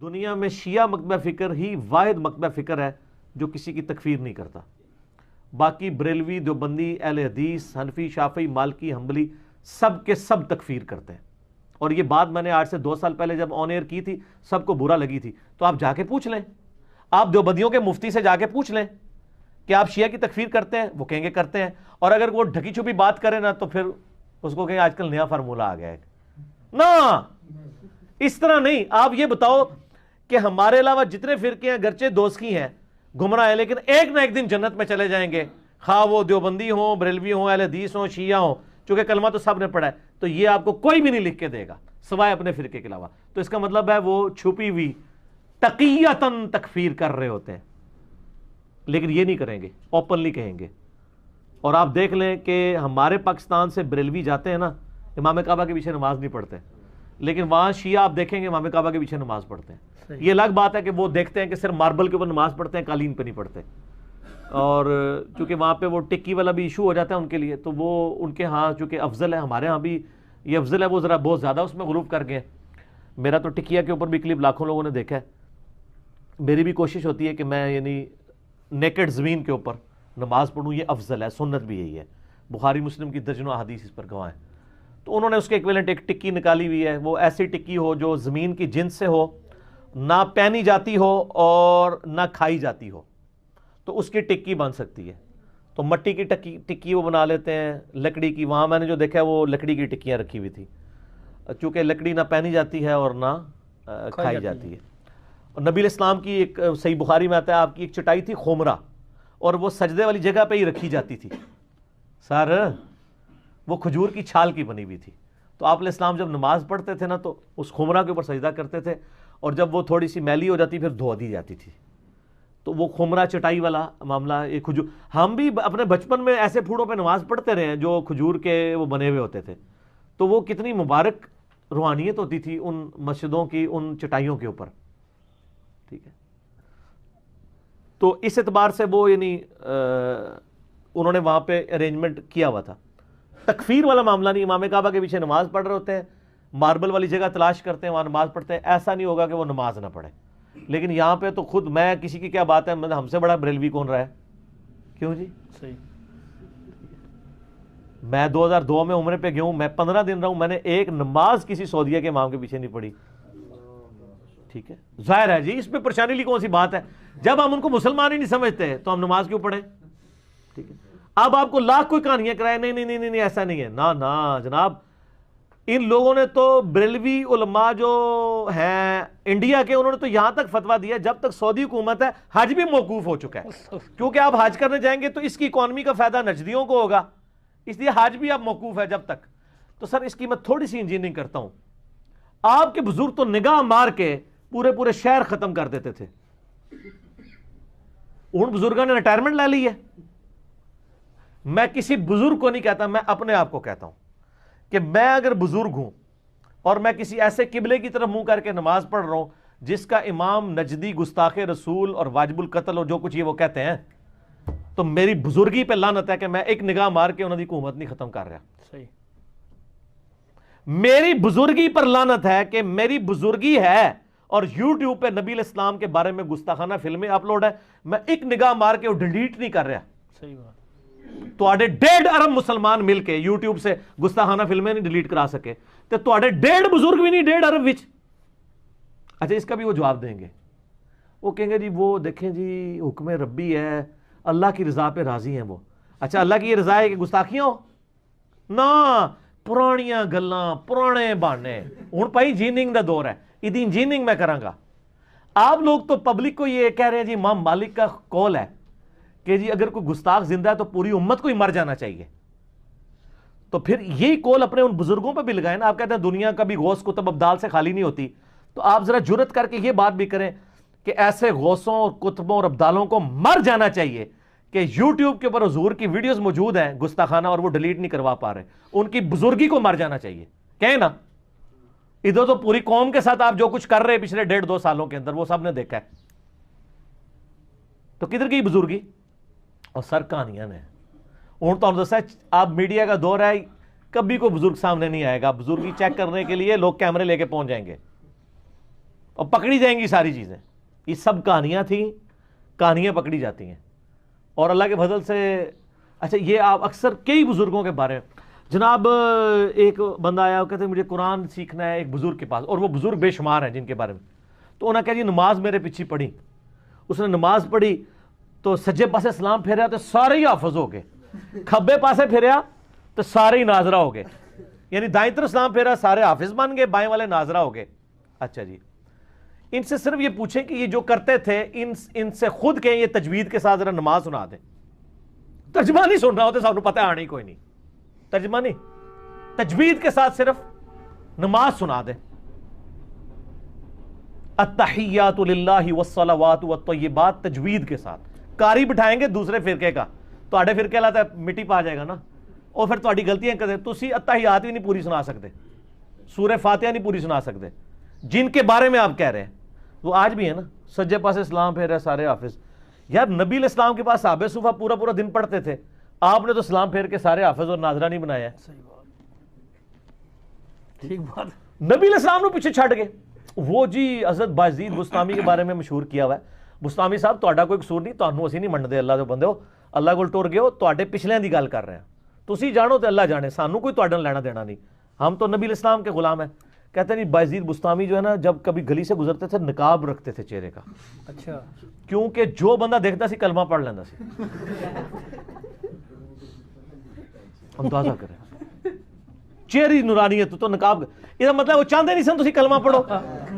دنیا میں شیعہ مکتبہ فکر ہی واحد مکتبہ فکر ہے جو کسی کی تکفیر نہیں کرتا. باقی بریلوی، دیوبندی، اہل حدیث، حنفی، شافعی، مالکی، حنبلی سب کے سب تکفیر کرتے ہیں. اور یہ بات میں نے آج سے 2 سال پہلے جب آن ایئر کی تھی سب کو برا لگی تھی. تو آپ جا کے پوچھ لیں، آپ دیوبندیوں کے مفتی سے جا کے پوچھ لیں کہ آپ شیعہ کی تکفیر کرتے ہیں، وہ کہیں گے کرتے ہیں. اور اگر وہ ڈھکی چھپی بات کرے نا تو پھر اس کو کہیں آج کل نیا فارمولہ آ گیا ہے. نا اس طرح نہیں. آپ یہ بتاؤ کہ ہمارے علاوہ جتنے فرقے ہیں گرچہ دوستی ہیں، گمراہ ہیں، لیکن ایک نہ ایک دن جنت میں چلے جائیں گے، خواہ وہ دیوبندی ہوں، بریلوی ہوں، اہل حدیث ہوں، شیعہ ہوں. چونکہ کلمہ تو سب نے پڑھا ہے، تو یہ آپ کو کوئی بھی نہیں لکھ کے دے گا سوائے اپنے فرقے کے علاوہ. تو اس کا مطلب ہے وہ چھپی ہوئی تقیتاً تکفیر کر رہے ہوتے ہیں، لیکن یہ نہیں کریں گے، اوپنلی کہیں گے. اور آپ دیکھ لیں کہ ہمارے پاکستان سے بریلوی جاتے ہیں نا، امام کعبہ کے پیچھے نماز نہیں پڑھتے، لیکن وہاں شیعہ آپ دیکھیں گے امام کعبہ کے پیچھے نماز پڑھتے ہیں. یہ الگ بات ہے کہ وہ دیکھتے ہیں کہ صرف ماربل کے اوپر نماز پڑھتے ہیں، قالین پہ نہیں پڑھتے. اور چونکہ وہاں پہ وہ ٹکی والا بھی ایشو ہو جاتا ہے ان کے لیے، تو وہ ان کے ہاں چونکہ افضل ہے، ہمارے ہاں بھی یہ افضل ہے، وہ ذرا بہت زیادہ اس میں غلوف کر گئے. میرا تو ٹکیا کے اوپر بھی کلپ لاکھوں لوگوں نے دیکھا ہے. میری بھی کوشش ہوتی ہے کہ میں یعنی نیکڈ زمین کے اوپر نماز پڑھوں، یہ افضل ہے، سنت بھی یہی ہے. بخاری مسلم کی درجنوں احادیث اس پر گواہ ہیں. تو انہوں نے اس کے ایکویلنٹ ایک ٹکی نکالی ہوئی ہے، وہ ایسی ٹکی ہو جو زمین کی جنس سے ہو، نہ پہنی جاتی ہو اور نہ کھائی جاتی ہو، تو اس کی ٹکی بن سکتی ہے. تو مٹی کی ٹکی وہ بنا لیتے ہیں، لکڑی کی. وہاں میں نے جو دیکھا ہے وہ لکڑی کی ٹکیاں رکھی ہوئی تھی، چونکہ لکڑی نہ پہنی جاتی ہے اور نہ کھائی جاتی ہے. اور نبی علیہ السلام کی ایک صحیح بخاری میں آتا ہے آپ کی ایک چٹائی تھی خمرہ، اور وہ سجدے والی جگہ پہ ہی رکھی جاتی تھی. سر وہ کھجور کی چھال کی بنی ہوئی تھی. تو آپ علیہ السلام جب نماز پڑھتے تھے نا تو اس خمرہ کے اوپر سجدہ کرتے تھے، اور جب وہ تھوڑی سی میلی ہو جاتی پھر دھو دی جاتی تھی. تو وہ خمرہ چٹائی والا معاملہ، یہ کھجور. ہم بھی اپنے بچپن میں ایسے پھوڑوں پہ نماز پڑھتے رہے ہیں جو کھجور کے وہ بنے ہوئے ہوتے تھے. تو وہ کتنی مبارک روحانیت ہوتی تھی ان مسجدوں کی ان چٹائیوں کے اوپر. ٹھیک ہے، تو اس اعتبار سے وہ یعنی انہوں نے وہاں پہ ارینجمنٹ کیا ہوا تھا. تکفیر والا معاملہ نہیں. امام کعبہ کے پیچھے نماز پڑھ رہے ہوتے ہیں، ماربل والی جگہ تلاش کرتے ہیں، وہاں نماز پڑھتے ہیں. ایسا نہیں ہوگا کہ وہ نماز نہ پڑھے. لیکن یہاں پہ تو خود میں کسی کی کیا بات ہے، ہم سے بڑا بریلوی کون رہا ہے؟ کیوں جی؟ صحیح. میں 2002 میں عمرے پہ گیا ہوں، میں 15 دن رہا ہوں، میں نے ایک نماز کسی سعودیہ کے امام کے پیچھے نہیں پڑھی. ٹھیک ہے، ظاہر ہے جی اس پہ پریشانی لی کون سی بات ہے؟ جب ہم ان کو مسلمان ہی نہیں سمجھتے تو ہم نماز کیوں پڑھیں؟ ٹھیک ہے. اب آپ کو لاکھ کوئی کہانیاں کرائے، نہیں نہیں نہیں نہیں ایسا نہیں ہے. نا جناب، ان لوگوں نے تو بریلوی علماء جو ہیں انڈیا کے، انہوں نے تو یہاں تک فتویٰ دیا جب تک سعودی حکومت ہے حج بھی موقوف ہو چکا ہے. کیونکہ آپ حج کرنے جائیں گے تو اس کی اکانومی کا فائدہ نجدیوں کو ہوگا، اس لیے حج بھی اب موقوف ہے جب تک. تو سر اس کی میں تھوڑی سی انجینئرنگ کرتا ہوں. آپ کے بزرگ تو نگاہ مار کے پورے شہر ختم کر دیتے تھے. ان بزرگوں نے ریٹائرمنٹ لے لی ہے. میں کسی بزرگ کو نہیں کہتا، میں اپنے آپ کو کہتا ہوں کہ میں اگر بزرگ ہوں اور میں کسی ایسے قبلے کی طرف منہ کر کے نماز پڑھ رہا ہوں جس کا امام نجدی گستاخ رسول اور واجب القتل اور جو کچھ یہ وہ کہتے ہیں، تو میری بزرگی پہ لعنت ہے کہ میں ایک نگاہ مار کے انہوں کی حکومت نہیں ختم کر رہا. صحیح. میری بزرگی پر لعنت ہے کہ میری بزرگی ہے اور یوٹیوب پہ نبی علیہ السلام کے بارے میں گستاخانہ فلمیں اپلوڈ ہے، میں ایک نگاہ مار کے وہ ڈیلیٹ نہیں کر رہا. صحیح بات. تو 1.5 ارب مسلمان مل کے یوٹیوب سے گستاخانہ فلمیں نہیں ڈیلیٹ کرا سکے، تو 1.5 بزرگ بھی نہیں 1.5 ارب وچ. اچھا اس کا بھی وہ جواب دیں گے، وہ کہیں گے جی وہ دیکھیں جی حکم ربی ہے، اللہ کی رضا پہ راضی ہیں وہ. اچھا اللہ کی یہ رضا ہے کہ گستاخیاں ہو؟ نا، پرانیاں گلاں پرانے بہانے. ہن بھائی جیننگ دا دور ہے، ادی انجینئرنگ میں کراں گا. آپ لوگ تو پبلک کو یہ کہہ رہے ہیں جی امام مالک کا قول ہے کہ جی اگر کوئی گستاخ زندہ ہے تو پوری امت کو ہی مر جانا چاہیے. تو پھر یہی قول اپنے ان بزرگوں پہ بھی لگائیں نا. آپ کہتے ہیں دنیا کبھی غوث کتب ابدال سے خالی نہیں ہوتی، تو آپ ذرا جرت کر کے یہ بات بھی کریں کہ ایسے غوثوں اور کتبوں اور ابدالوں کو مر جانا چاہیے کہ یوٹیوب کے اوپر حضور کی ویڈیوز موجود ہیں گستاخانہ اور وہ ڈیلیٹ نہیں کروا پا رہے. ان کی بزرگی کو مر جانا چاہیے. کہیں نا، ادھر تو پوری قوم کے ساتھ آپ جو کچھ کر رہے پچھلے 1.5-2 سالوں کے اندر وہ سب نے دیکھا ہے. تو کدھر کی بزرگی؟ اور سر کہانیاں نے ہوں تو دسا آپ میڈیا کا دور ہے، کبھی کوئی بزرگ سامنے نہیں آئے گا. بزرگی چیک کرنے کے لیے لوگ کیمرے لے کے پہنچ جائیں گے. اور پکڑی جائیں گی ساری چیزیں. یہ سب کہانیاں تھیں, کہانیاں پکڑی جاتی ہیں. اور اللہ کے فضل سے اچھا یہ آپ اکثر کئی بزرگوں کے بارے میں, جناب ایک بندہ آیا وہ کہتے ہیں مجھے قرآن سیکھنا ہے ایک بزرگ کے پاس, اور وہ بزرگ بے شمار ہیں جن کے بارے میں. تو انہوں نے کہا جی نماز میرے پیچھے پڑھی. اس نے نماز پڑھی تو سجے پاسے سلام پھیرا تو سارے ہی حافظ ہو گئے, کھبے پاسے پھیرا تو سارے ہی ناظرہ ہو گئے. یعنی دائیں طرف سلام پھیرا سارے حافظ بن گئے, بائیں والے ناظرہ ہو گئے. اچھا جی, ان سے صرف یہ پوچھیں کہ یہ جو کرتے تھے ان سے خود کہیں یہ تجوید کے ساتھ ذرا نماز سنا دیں. ترجمہ نہیں سن رہا ہوتا, سب کو پتہ ہے آنی کوئی نہیں, ترجمہ نہیں, تجوید کے ساتھ صرف نماز سنا دیں. التحیات للہ والصلوات والطیبات تجوید کے ساتھ. قاری بٹھائیں گے دوسرے فرقے کا, تو آڑے فرقے لاتا ہے مٹی پا جائے گا نا, اور پھر تہاڈی غلطیاں کدے تسی التحیات بھی نہیں پوری سنا سکتے, سورہ فاتحہ نہیں پوری سنا سکتے. جن کے بارے میں آپ کہہ رہے ہیں وہ آج بھی ہے نا, سجے پاسے سلام پھیر رہے سارے حافظ. یار نبی علیہ السلام کے پاس صحابہ صوفہ پورا پورا دن پڑھتے تھے, آپ نے تو سلام پھیر کے سارے حافظ اور ناظرہ نہیں بنایا ہے. ٹھیک بات. نبی علیہ السلام نے پیچھے چھڈ گئے. وہ جی حضرت بازید بستامی کے بارے میں مشہور کیا ہوا ہے, بستامی صاحب تہاڈا کوئی قصور نہیں, تانوں اسی نہیں منتے اللہ دے بندے ہو, اللہ کول ٹر گئے ہو, تہاڈے پچھلیاں دی گل کر رہے ہیں. تسی جانو تے اللہ جانے, سانوں کوئی تہاڈے نال لینا دینا نہیں, ہم تو نبی علیہ السلام کے غلام ہیں. کہتے ہیں بازید بستامی جو ہے نا جب کبھی گلی سے گزرتے تھے نقاب رکھتے تھے چہرے کا. اچھا, کیونکہ جو بندہ دیکھتا سی کلمہ پڑھ لینا سی. اندازہ کریں چہری نورانیت تو نقاب, یہ مطلب وہ چاہتے نہیں سن تسی کلمہ پڑھو,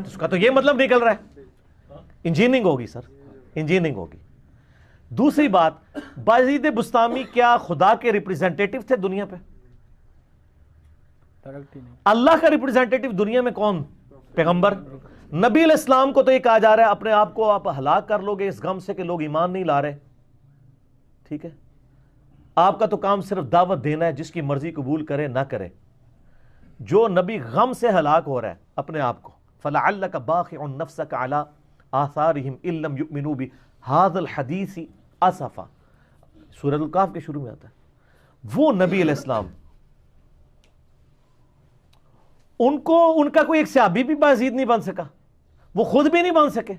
اس کا تو یہ مطلب نکل رہا ہے. انجینئرنگ ہوگی سر, انجینئرنگ ہوگی. دوسری بات, بازید بستامی کیا خدا کے ریپریزنٹیٹیو تھے دنیا پہ؟ اللہ کا ریپریزنٹیٹیو دنیا میں کون؟ پیغمبر. نبی علیہ السلام کو تو یہ کہا جا رہا ہے اپنے آپ کو آپ ہلاک کر لو گے اس غم سے کہ لوگ ایمان نہیں لا رہے. ٹھیک ہے, آپ کا تو کام صرف دعوت دینا ہے, جس کی مرضی قبول کرے نہ کرے. جو نبی غم سے ہلاک ہو رہا ہے اپنے آپ کو, فَلَعَلَّكَ بَاخِعٌ نَفْسَكَ عَلَىٰ آثَارِهِمْ إِن لَّمْ يُؤْمِنُوا بِهَٰذَا الْحَدِيثِ أَسَفًا, سورۃ الکہف کے شروع میں آتا ہے. وہ نبی علیہ السلام, ان کا کوئی ایک صحابی بھی بازید نہیں بن سکا, وہ خود بھی نہیں بن سکے,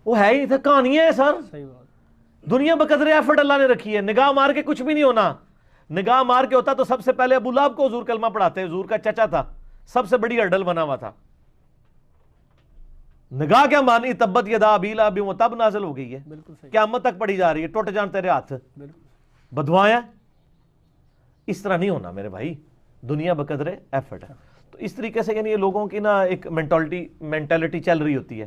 وہ ہے ہی تھا, کہانیاں ہیں سر. دنیا بقدر ایفرٹ اللہ نے رکھی ہے, نگاہ مار کے کچھ بھی نہیں ہونا. نگاہ مار کے ہوتا تو سب سے پہلے ابو لہب کو حضور کلمہ پڑھاتے, حضور کا چچا تھا, سب سے بڑی ہرڈل بنا ہوا تھا. نگاہ کیا مانی, تبت یدا ابی لہب تب نازل ہو گئی ہے, قیامت تک پڑھی جا رہی ہے, ٹوٹ جان تیرے ہاتھ, بدوائیں. اس طرح نہیں ہونا میرے بھائی, دنیا بقدر ایفرٹ ہے. تو اس طریقے سے یعنی یہ لوگوں کی نا ایک مینٹالٹی چل رہی ہوتی ہے.